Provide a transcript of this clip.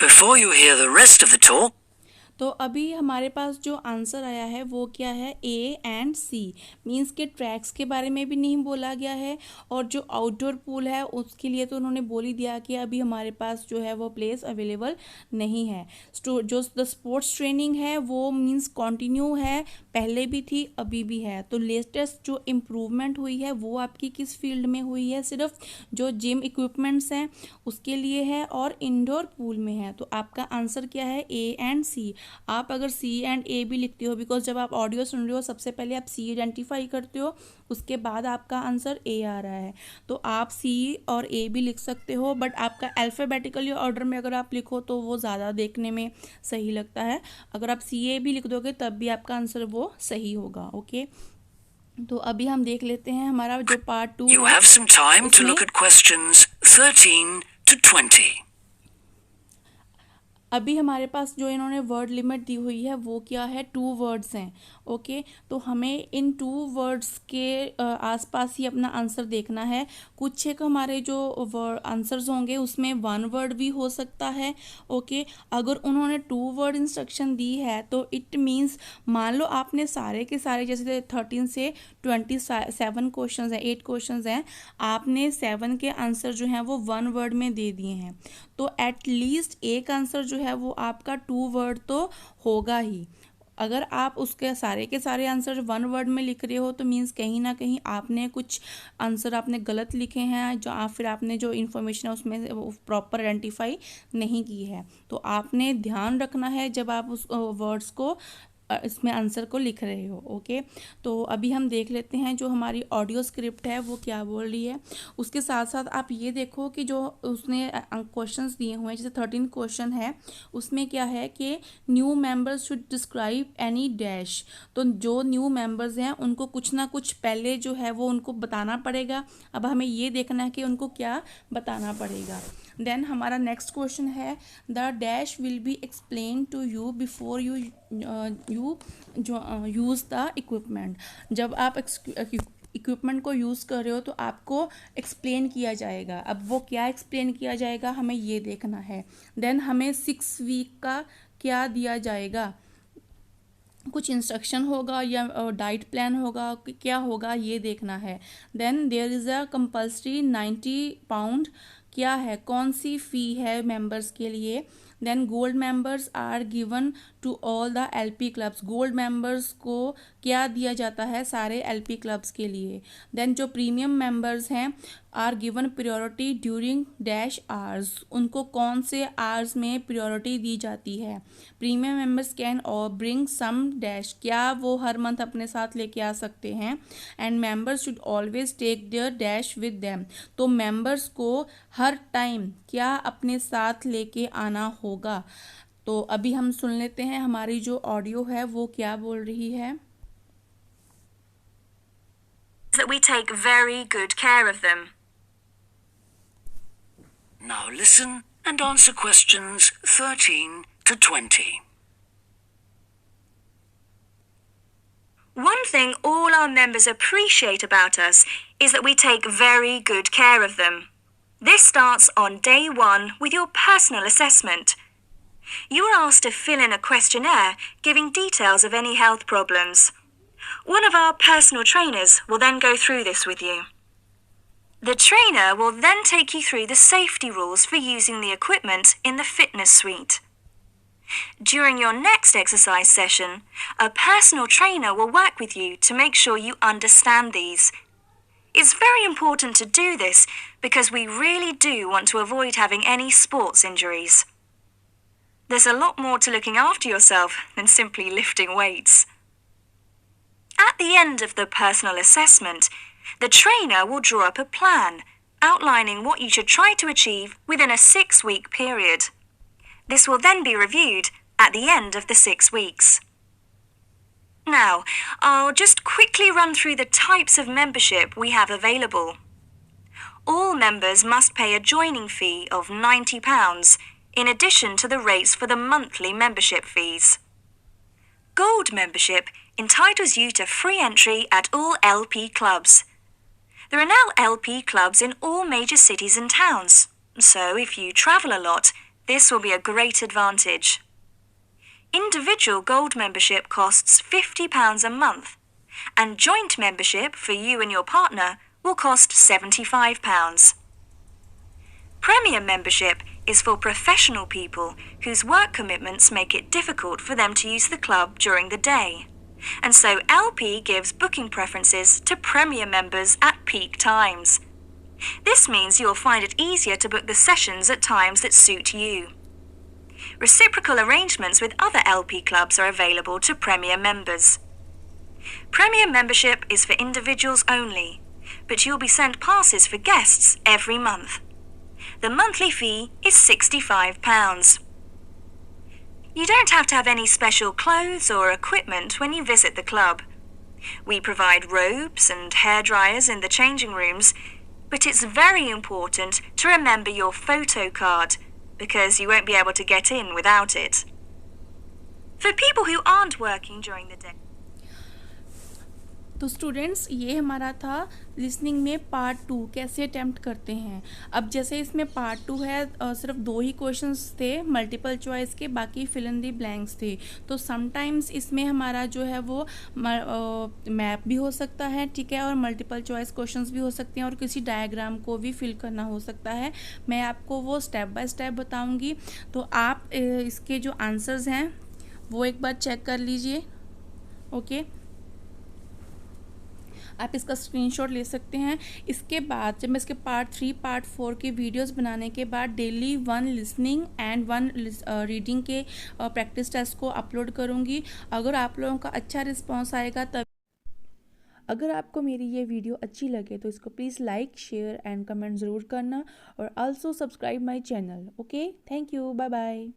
Before you hear the rest of the talk, तो अभी हमारे पास जो आंसर आया है वो क्या है, ए एंड सी। मीन्स के ट्रैक्स के बारे में भी नहीं बोला गया है, और जो आउटडोर पूल है उसके लिए तो उन्होंने बोल ही दिया कि अभी हमारे पास जो है वो प्लेस अवेलेबल नहीं है। जो द स्पोर्ट्स ट्रेनिंग है वो मीन्स कंटिन्यू है, पहले भी थी अभी भी है। तो लेटेस्ट जो इम्प्रूवमेंट हुई है वो आपकी किस फील्ड में हुई है, सिर्फ जो जिम इक्विपमेंट्स हैं उसके लिए है और इंडोर पूल में है। तो आपका आंसर क्या है, ए एंड सी। आप अगर सी एंड ए भी लिखते हो, बिकॉज जब आप ऑडियो सुन रहे हो सबसे पहले आप सी आइडेंटिफाई करते हो, उसके बाद आपका आंसर ए आ रहा है। तो आप सी और ए भी लिख सकते हो, बट आपका अल्फ़ाबेटिकली ऑर्डर में अगर आप लिखो तो वो ज़्यादा देखने में सही लगता है। अगर आप सी ए भी लिख दोगे तब भी आपका आंसर वो सही होगा। ओके, तो अभी हम देख लेते हैं हमारा जो पार्ट 2 you है have some time to उसमें look at questions 13 to 20. अभी हमारे पास जो इन्होंने वर्ड लिमिट दी हुई है वो क्या है, 2 वर्ड्स हैं। ओके, तो हमें इन 2 वर्ड्स के आसपास ही अपना आंसर देखना है। कुछ एक हमारे जो आंसर्स होंगे उसमें 1 वर्ड भी हो सकता है। ओके, अगर उन्होंने 2 वर्ड इंस्ट्रक्शन दी है तो इट मीन्स, मान लो आपने सारे के सारे जैसे 13 से 27 क्वेश्चंस हैं, 8 क्वेश्चंस हैं, आपने 7 के आंसर जो हैं वो 1 वर्ड में दे दिए हैं, तो एटलीस्ट एक आंसर जो है वो आपका 2 वर्ड तो होगा ही। अगर आप उसके सारे के सारे आंसर 1 वर्ड में लिख रहे हो तो मीन्स कहीं ना कहीं आपने कुछ आंसर आपने गलत लिखे हैं, जो फिर आपने जो इन्फॉर्मेशन है उसमें प्रॉपर आइडेंटिफाई नहीं की है। तो आपने ध्यान रखना है जब आप उस वर्ड्स को इसमें आंसर को लिख रहे हो। ओके, तो अभी हम देख लेते हैं जो हमारी ऑडियो स्क्रिप्ट है वो क्या बोल रही है। उसके साथ साथ आप ये देखो कि जो उसने क्वेश्चंस दिए हुए हैं, जैसे 13 क्वेश्चन है उसमें क्या है कि new members should describe any dash. तो जो न्यू मेंबर्स हैं उनको कुछ ना कुछ पहले जो है वो उनको बताना पड़ेगा। अब हमें ये देखना है कि उनको क्या बताना पड़ेगा। देन हमारा नेक्स्ट क्वेश्चन है, the dash will be explain to you before you use the equipment. जब आप इक्विपमेंट को यूज़ कर रहे हो तो आपको एक्सप्लेन किया जाएगा। अब वो क्या एक्सप्लेन किया जाएगा हमें ये देखना है। देन हमें 6 वीक का क्या दिया जाएगा, कुछ इंस्ट्रक्शन होगा या डाइट प्लान होगा, क्या होगा ये देखना है। Then there is a compulsory 90 pound, क्या है, कौन सी फ़ी है मेंबर्स के लिए। Then gold members are given to all the LP clubs, gold members को क्या दिया जाता है सारे एलपी क्लब्स के लिए। देन जो प्रीमियम मेंबर्स हैं are given priority during dash hours, उनको कौन से आवर्स में प्रायोरिटी दी जाती है। प्रीमियम मेंबर्स कैन और ब्रिंग सम डैश, क्या वो हर मंथ अपने साथ लेके आ सकते हैं। And members should always take their dash with them, तो मेंबर्स को हर टाइम क्या अपने साथ लेके आना होगा। तो अभी हम सुन लेते हैं हमारी जो ऑडियो है वो क्या बोल रही है। That we take very good care of them. Now listen and answer questions 13 to 20. One thing all our members appreciate about us is that we take very good care of them. This starts on day 1 with your personal assessment. You are asked to fill in a questionnaire giving details of any health problems. One of our personal trainers will then go through this with you. The trainer will then take you through the safety rules for using the equipment in the fitness suite. During your next exercise session, a personal trainer will work with you to make sure you understand these. It's very important to do this because we really do want to avoid having any sports injuries. There's a lot more to looking after yourself than simply lifting weights. At the end of the personal assessment, the trainer will draw up a plan outlining what you should try to achieve within a 6-week period. This will then be reviewed at the end of the 6 weeks. Now, I'll just quickly run through the types of membership we have available. All members must pay a joining fee of £90 in addition to the rates for the monthly membership fees. Gold membership entitles you to free entry at all LP clubs. There are now LP clubs in all major cities and towns, so if you travel a lot, This will be a great advantage. Individual gold membership costs £50 a month, and joint membership for you and your partner will cost £75. Premium membership is for professional people whose work commitments make it difficult for them to use the club during the day, and so LP gives booking preferences to premium members at peak times. This means you'll find it easier to book the sessions at times that suit you. Reciprocal arrangements with other LP clubs are available to Premier members. Premium membership is for individuals only, but you'll be sent passes for guests every month. The monthly fee is £65. You don't have to have any special clothes or equipment when you visit the club. We provide robes and hair dryers in the changing rooms, but it's very important to remember your photo card, because you won't be able to get in without it. For people who aren't working during the day. तो students ये हमारा था listening में part 2 कैसे attempt करते हैं। अब जैसे इसमें पार्ट 2 है, सिर्फ 2 ही क्वेश्चंस थे मल्टीपल चॉइस के, बाकी फिल इन दी ब्लैंक्स थे। तो समटाइम्स इसमें हमारा जो है वो मैप भी हो सकता है, ठीक है, और मल्टीपल चॉइस क्वेश्चंस भी हो सकते हैं और किसी डायग्राम को भी फिल करना हो सकता है। मैं आपको वो स्टेप बाय स्टेप बताऊँगी, तो आप इसके जो आंसर्स हैं वो एक बार चेक कर लीजिए। ओके, आप इसका स्क्रीनशॉट ले सकते हैं। इसके बाद जब मैं इसके पार्ट 3 पार्ट 4 की वीडियोस बनाने के बाद डेली 1 लिसनिंग एंड 1 रीडिंग के प्रैक्टिस टेस्ट को अपलोड करूंगी। अगर आप लोगों का अच्छा रिस्पांस आएगा तब अगर आपको मेरी ये वीडियो अच्छी लगे तो इसको please like share and comment ज़रूर करना और also subscribe my channel. Okay, thank you, bye bye.